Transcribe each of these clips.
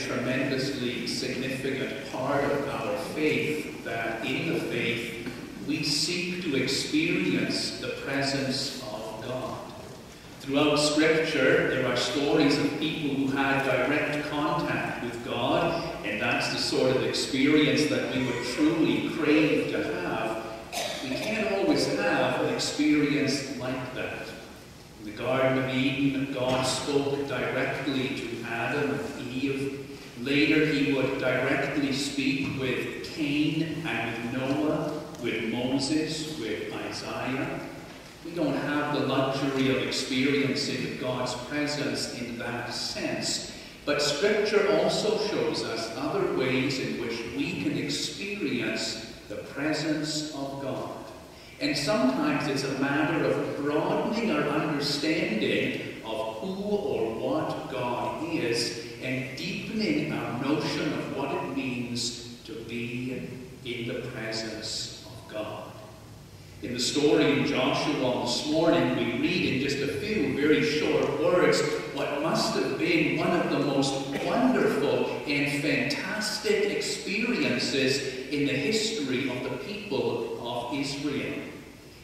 tremendously significant part of our faith, that in the faith we seek to experience the presence of God. Throughout Scripture, there are stories of people who had direct contact with God, and that's the sort of experience that we would truly crave to have. We can't always have an experience like that. In the Garden of Eden, God spoke directly to Adam and Eve. Later, he would directly speak with Cain and with Noah, with Moses, with Isaiah. We don't have the luxury of experiencing God's presence in that sense. But Scripture also shows us other ways in which we can experience the presence of God. And sometimes it's a matter of broadening our understanding of who or what God is and deepening our notion of what it means to be in the presence of God. In the story in Joshua this morning, we read in just a few very short words what must have been one of the most wonderful and fantastic experiences in the history of the people of Israel.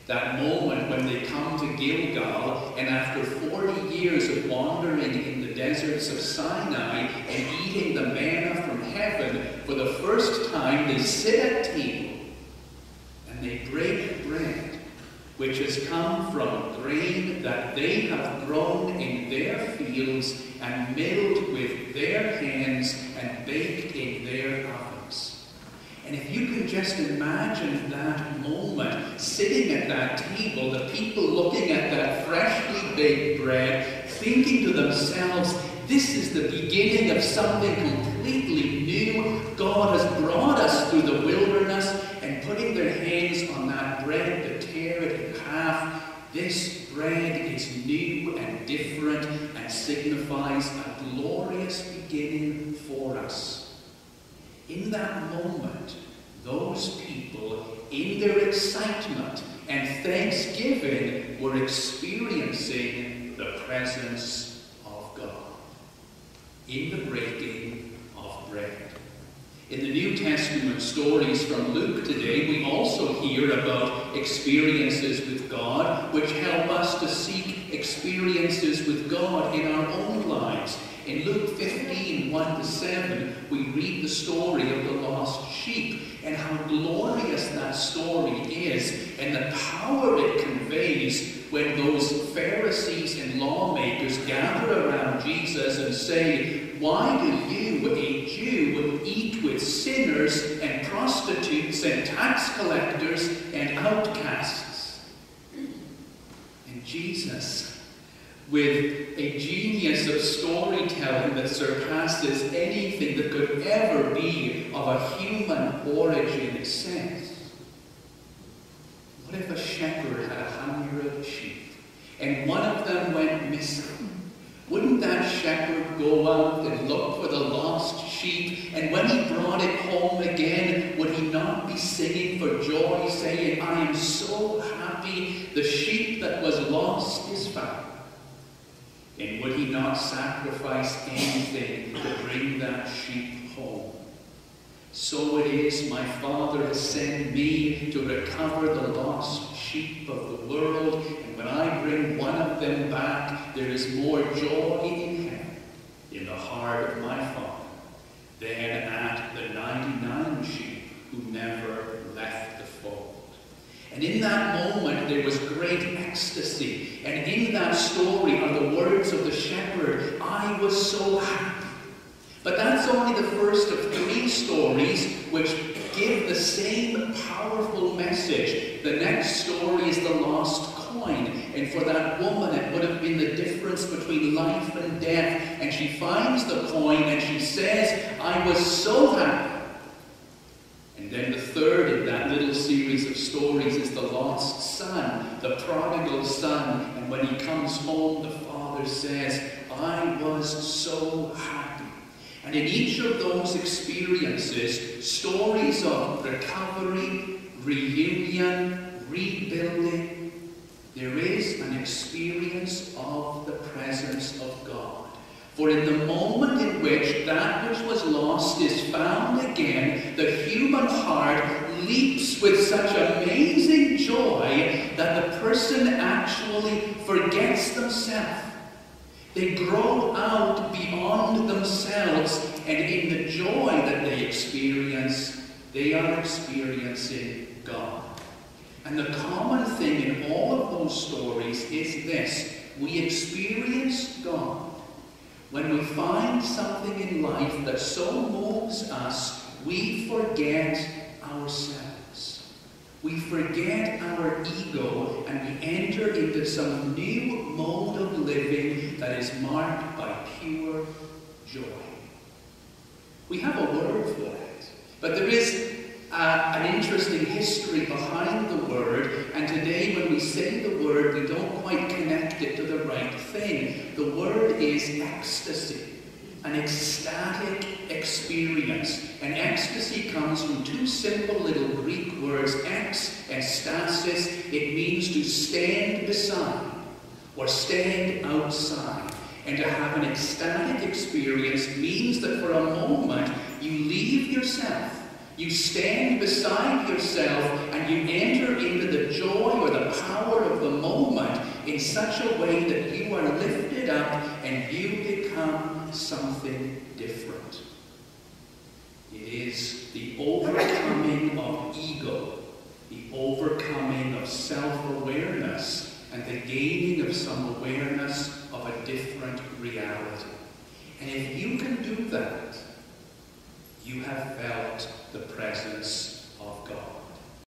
That moment when they come to Gilgal, and after 40 years of wandering in the deserts of Sinai and eating the manna from heaven, for the first time they sit at table and they break bread, which has come from grain that they have grown in their fields and milled with their hands and baked in their ovens. And if you can just imagine that moment, sitting at that table, the people looking at that freshly baked bread, thinking to themselves, this is the beginning of something completely new. God has brought us through the wilderness, and putting their hands on that bread to tear it in half, this bread is new and different and signifies a glorious beginning for us. In that moment, those people, in their excitement and thanksgiving, were experiencing the presence of God in the breaking of bread. In the New Testament stories from Luke today, we also hear about experiences with God which help us to seek experiences with God in our own lives. In Luke 15, 1-7, we read the story of the lost sheep and how glorious that story is and the power it conveys when those Pharisees and lawmakers gather around Jesus and say, why do you, a Jew, eat with sinners and prostitutes and tax collectors and outcasts? And Jesus, with a genius of storytelling that surpasses anything that could ever be of a human origin, says, what if a shepherd had 100 sheep and one of them went missing? Wouldn't that shepherd go out and look for the lost sheep? And when he brought it home again, would he not be singing for joy, saying, I am so happy, the sheep that was lost is found? And would he not sacrifice anything to bring that sheep home? So it is, my Father has sent me to recover the lost sheep of the world, and when I bring one of them back, there is more joy in heaven, in the heart of my Father, than at the 99 sheep who never left the fold. And in that moment, there was great ecstasy. And in that story are the words of the shepherd, I was so happy. But that's only the first of 3 stories which give the same powerful message. The next story is the lost coin. And for that woman, it would have been the difference between life and death. And she finds the coin and she says, I was so happy. And then the third in that little series of stories is the lost son, the prodigal son. And when he comes home, the father says, I was so happy. And in each of those experiences, stories of recovery, reunion, rebuilding, there is an experience of the presence of God. For in the moment in which that which was lost is found again, the human heart leaps with such amazing joy that the person actually forgets themselves. They grow out beyond themselves, and in the joy that they experience, they are experiencing God. And the common thing in all of those stories is this: we experience God when we find something in life that so moves us, we forget ourselves. We forget our ego, and we enter into some new mode of living that is marked by pure joy. We have a word for it, but there is an interesting history behind the word, and today when we say the word, we don't quite connect it to the right thing. The word is ecstasy, an ecstatic experience. And ecstasy comes from two simple little Greek words, ex and stasis. It means to stand beside or stand outside. And to have an ecstatic experience means that for a moment you leave yourself, you stand beside yourself, and you enter into the joy or the power of the moment in such a way that you are lifted up and you become something different. It is the overcoming of ego, the overcoming of self-awareness, and the gaining of some awareness of a different reality. And if you can do that, you have felt the presence of God.